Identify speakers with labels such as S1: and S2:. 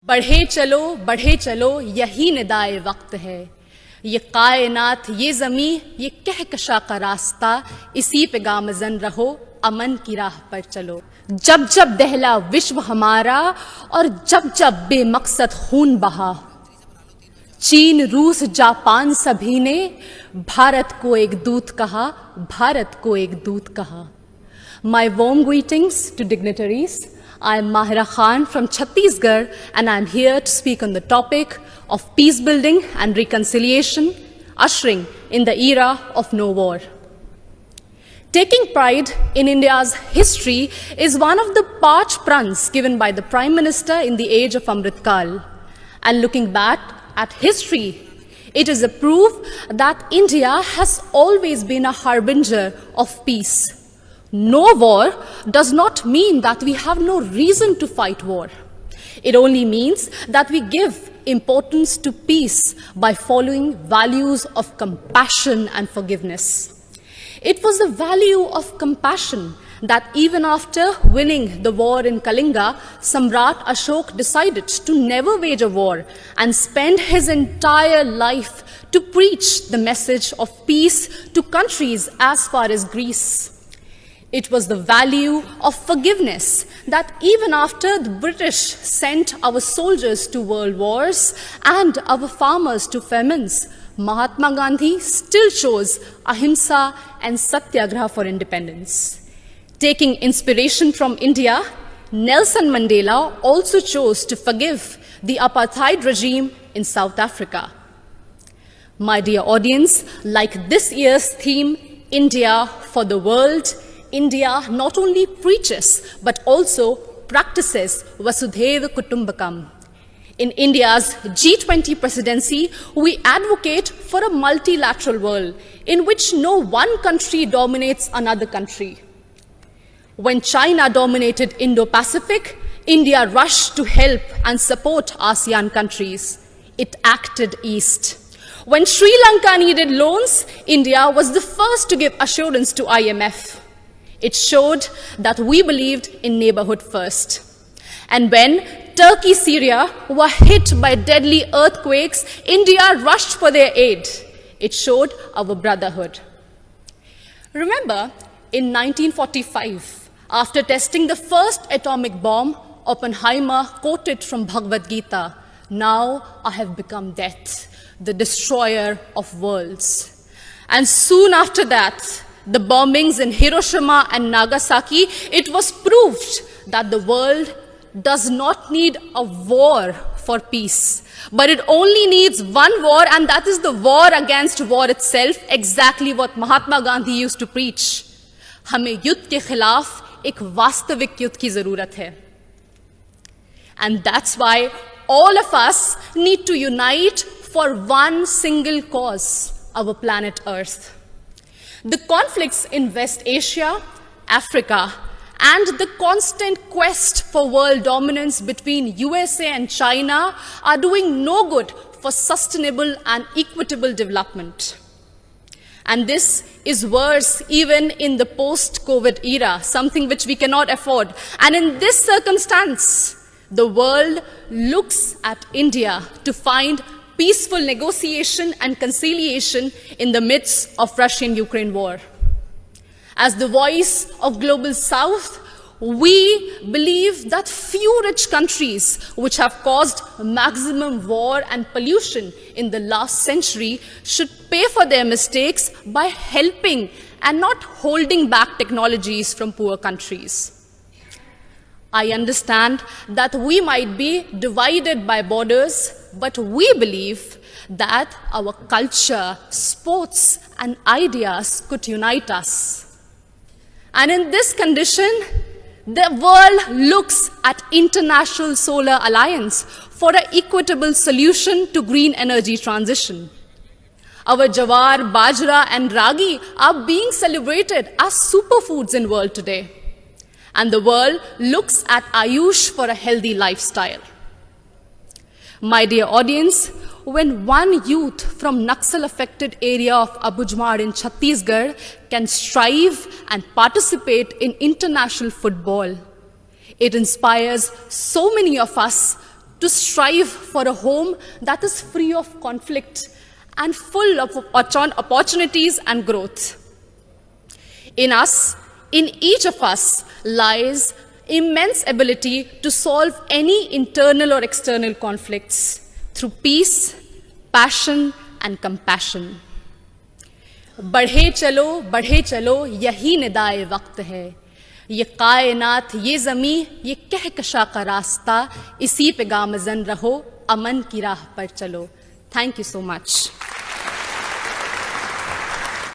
S1: बढ़े चलो यही निदाए वक्त है। ये कायनात ये ज़मी ये कहकशा का रास्ता, इसी पे गामज़न रहो अमन की राह पर चलो। जब जब दहला विश्व हमारा और जब जब बेमकसद खून बहा, चीन रूस जापान सभी ने भारत को एक दूत कहा, भारत को एक दूत कहा। My warm greetings to dignitaries. I am Mahira from Chhattisgarh, and I am here to speak on the topic of peace building and reconciliation, ushering in the era of no war. Taking pride in India's history is one of the parch prans given by the Prime Minister in the age of Amrit Kal. And looking back at history, it is a proof that India has always been a harbinger of peace. No war does not mean that we have no reason to fight war. It only means that we give importance to peace by following values of compassion and forgiveness. It was the value of compassion that even after winning the war in Kalinga, Samrat Ashok decided to never wage a war and spend his entire life to preach the message of peace to countries as far as Greece. It was the value of forgiveness that even after the British sent our soldiers to world wars and our farmers to famines, Mahatma Gandhi still chose ahimsa and satyagraha for independence. Taking inspiration from India, Nelson Mandela also chose to forgive the apartheid regime in South Africa. My dear audience, like this year's theme, India for the World, India not only preaches but also practices Vasudhaiva Kutumbakam. In India's G20 presidency, we advocate for a multilateral world in which no one country dominates another country. When China dominated Indo-Pacific, India rushed to help and support ASEAN countries. It acted east. When Sri Lanka needed loans, India was the first to give assurance to IMF. It showed that we believed in neighborhood first. And when Turkey, Syria were hit by deadly earthquakes, India rushed for their aid. It showed our brotherhood. Remember, in 1945, after testing the first atomic bomb, Oppenheimer quoted from Bhagavad Gita, "Now I have become death, the destroyer of worlds." And soon after that, the bombings in Hiroshima and Nagasaki, it was proved that the world does not need a war for peace, but it only needs one war, and that is the war against war itself, exactly what Mahatma Gandhi used to preach. हमें युद्ध के खिलाफ एक वास्तविक युद्ध की जरूरत है. And that's why all of us need to unite for one single cause, our planet Earth. The conflicts in West Asia, Africa, and the constant quest for world dominance between USA and China are doing no good for sustainable and equitable development. And this is worse even in the post-COVID era, something which we cannot afford. And in this circumstance, the world looks at India to find peaceful negotiation and conciliation in the midst of Russian-Ukraine war. As the voice of Global South, we believe that few rich countries which have caused maximum war and pollution in the last century should pay for their mistakes by helping and not holding back technologies from poor countries. I understand that we might be divided by borders, but we believe that our culture, sports, and ideas could unite us. And in this condition, the world looks at International Solar Alliance for an equitable solution to green energy transition. Our jawar, bajra, and ragi are being celebrated as superfoods in the world today. And the world looks at Ayush for a healthy lifestyle. My dear audience, when one youth from Naxal-affected area of Abujmar in Chhattisgarh can strive and participate in international football, it inspires so many of us to strive for a home that is free of conflict and full of opportunities and growth. In us, in each of us, lies immense ability to solve any internal or external conflicts through peace, passion, and compassion. बढ़े चलो यही निदाए वक्त है, ये कायनात ये ज़मी ये कहकशा का रास्ता, इसी पे गामज़न रहो, अमन की राह पर चलो. Thank you so much.